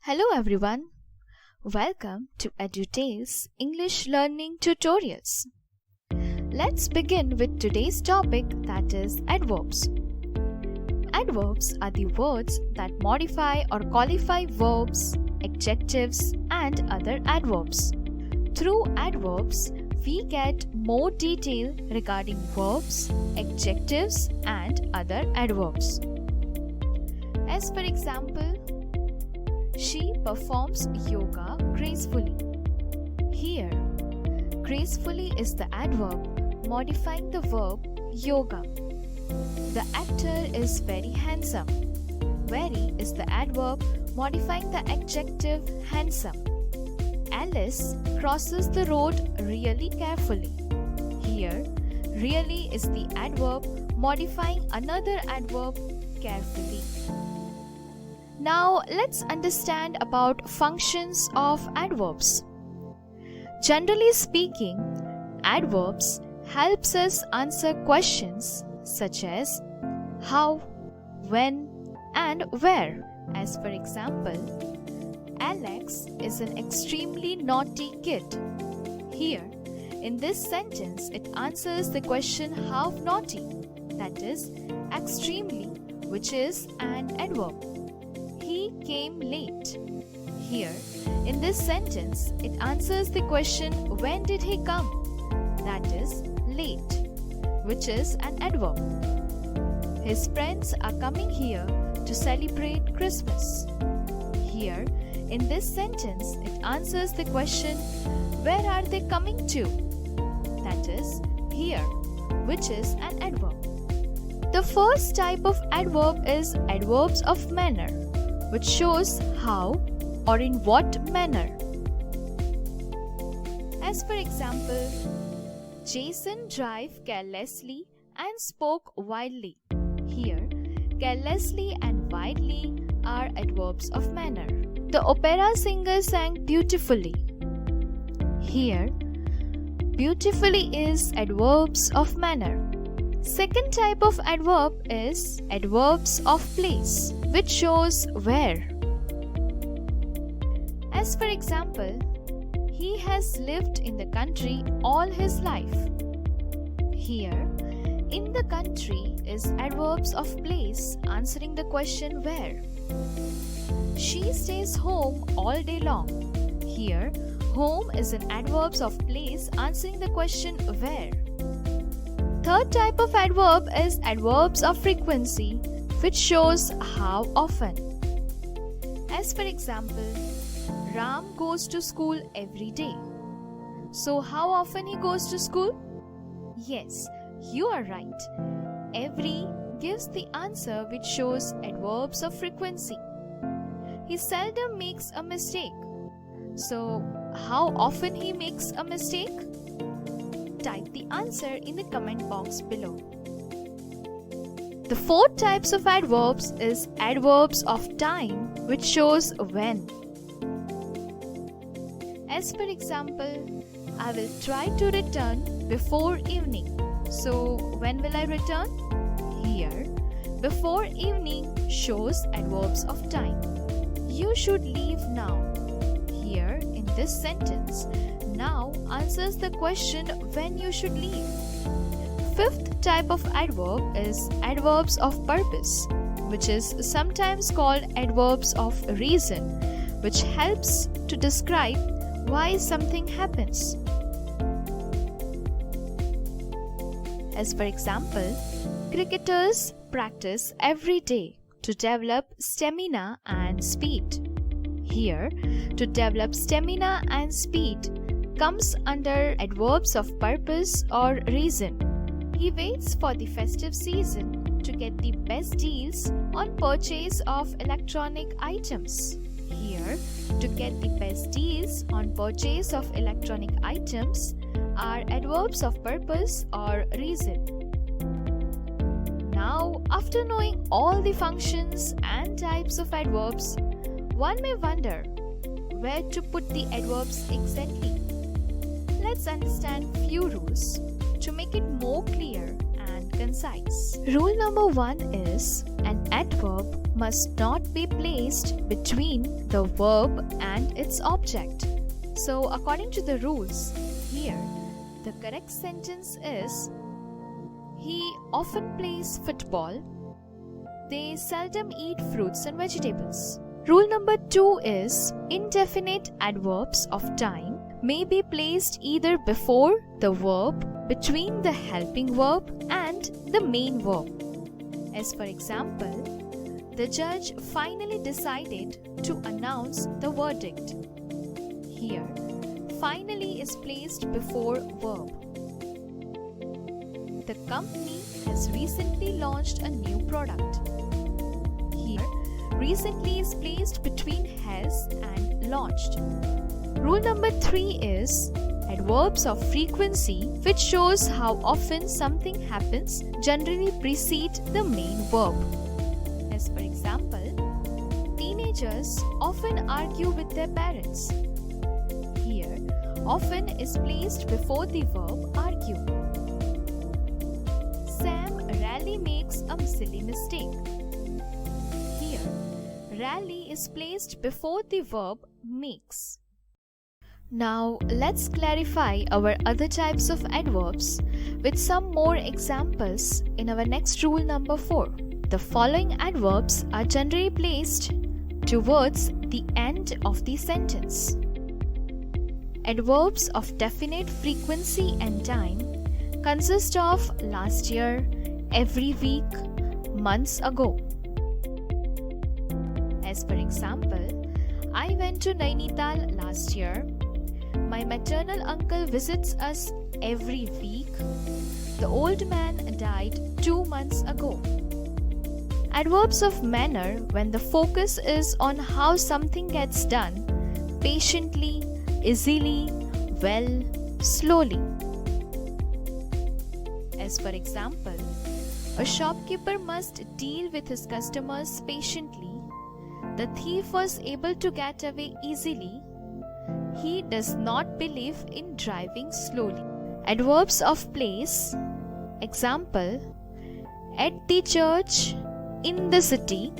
Hello everyone, welcome to Edutales English Learning Tutorials. Let's begin with today's topic, that is adverbs. Adverbs are the words that modify or qualify verbs, adjectives and other adverbs. Through adverbs, we get more detail regarding verbs, adjectives and other adverbs. As for example, she performs yoga gracefully. Here, gracefully is the adverb modifying the verb yoga. The actor is very handsome. Very is the adverb modifying the adjective handsome. Alice crosses the road really carefully. Here, really is the adverb modifying another adverb carefully. Now let's understand about functions of adverbs. Generally speaking, adverbs helps us answer questions such as how, when and where. As for example, Alex is an extremely naughty kid. Here, in this sentence, it answers the question how naughty, that is extremely, which is an adverb. He came late. Here, in this sentence, it answers the question when did he come? That is late, which is an adverb. His friends are coming here to celebrate Christmas. Here, in this sentence, it answers the question where are they coming to? That is here, which is an adverb. The first type of adverb is adverbs of manner, which shows how or in what manner. As for example, Jason drove carelessly and spoke wildly. Here, carelessly and wildly are adverbs of manner. The opera singer sang beautifully. Here, beautifully is adverbs of manner. Second type of adverb is adverbs of place, which shows where. As for example, he has lived in the country all his life. Here, in the country is adverbs of place answering the question where. She stays home all day long. Here, home is an adverbs of place answering the question where. Third type of adverb is adverbs of frequency, which shows how often. As for example, Ram goes to school every day. So how often he goes to school? Yes, you are right. Every gives the answer which shows adverbs of frequency. He seldom makes a mistake. So how often he makes a mistake? Type the answer in the comment box below. The fourth types of adverbs is adverbs of time, which shows when. As for example, I will try to return before evening. So when will I return? Here, before evening shows adverbs of time. You should leave now. Here in this sentence, now answers the question when you should leave. Fifth type of adverb is adverbs of purpose, which is sometimes called adverbs of reason, which helps to describe why something happens. As for example, cricketers practice every day to develop stamina and speed. Here, to develop stamina and speed comes under adverbs of purpose or reason. He waits for the festive season to get the best deals on purchase of electronic items. Here, to get the best deals on purchase of electronic items are adverbs of purpose or reason. Now, after knowing all the functions and types of adverbs, one may wonder where to put the adverbs exactly. Let's understand few rules to make it more clear and concise. Rule number 1 is an adverb must not be placed between the verb and its object. So according to the rules, here the correct sentence is: he often plays football. They seldom eat fruits and vegetables. Rule number 2 is indefinite adverbs of time may be placed either before the verb, between the helping verb and the main verb. As for example, the judge finally decided to announce the verdict. Here, finally is placed before verb. The company has recently launched a new product. Here, recently is placed between has and launched. Rule number 3 is adverbs of frequency, which shows how often something happens, generally precede the main verb. As for example, teenagers often argue with their parents. Here, often is placed before the verb argue. Sam rarely makes a silly mistake. Here, rarely is placed before the verb makes. Now, let's clarify our other types of adverbs with some more examples in our next rule number 4. The following adverbs are generally placed towards the end of the sentence. Adverbs of definite frequency and time consist of last year, every week, months ago. As for example, I went to Nainital last year. My maternal uncle visits us every week. The old man died 2 months ago. Adverbs of manner when the focus is on how something gets done, patiently, easily, well, slowly. As for example, a shopkeeper must deal with his customers patiently. The thief was able to get away easily. He does not believe in driving slowly. Adverbs of place. Example: at the church, in the city.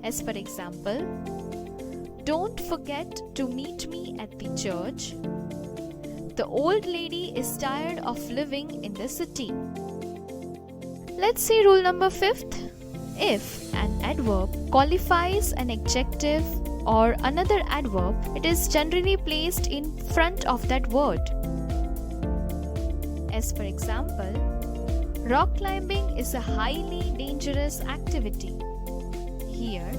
As for example, don't forget to meet me at the church. The old lady is tired of living in the city. Let's see rule number 5th. If an adverb qualifies an adjective or another adverb, it is generally placed in front of that word. As for example, rock climbing is a highly dangerous activity. Here,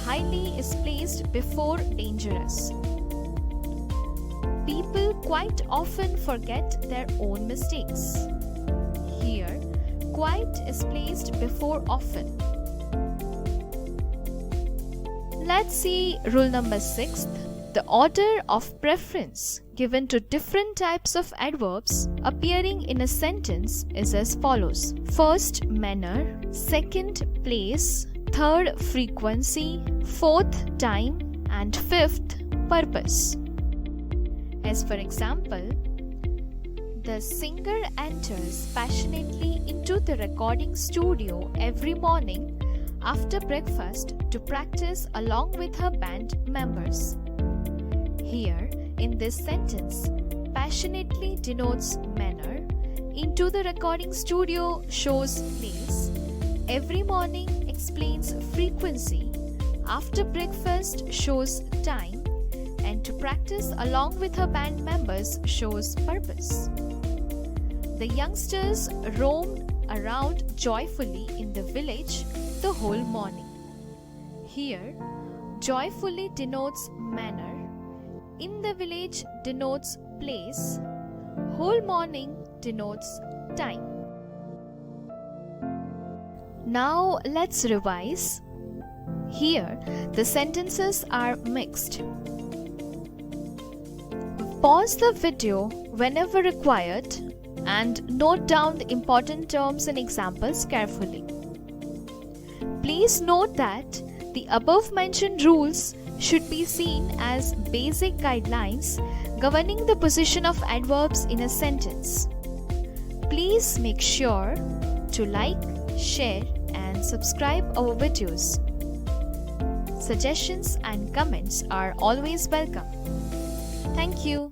highly is placed before dangerous. People quite often forget their own mistakes. Here, quite is placed before often. Let's see rule number 6. The order of preference given to different types of adverbs appearing in a sentence is as follows. First, manner. Second, place. Third, frequency. Fourth, time. And fifth, purpose. As for example, the singer enters passionately into the recording studio every morning after breakfast to practice along with her band members. Here, in this sentence, passionately denotes manner, into the recording studio shows place, every morning explains frequency, after breakfast shows time, and to practice along with her band members shows purpose. The youngsters roamed around joyfully in the village the whole morning. Here, joyfully denotes manner, in the village denotes place, whole morning denotes time. Now let's revise. Here, the sentences are mixed. Pause the video whenever required and note down the important terms and examples carefully. Please note that the above mentioned rules should be seen as basic guidelines governing the position of adverbs in a sentence. Please make sure to like, share and subscribe our videos. Suggestions and comments are always welcome. Thank you.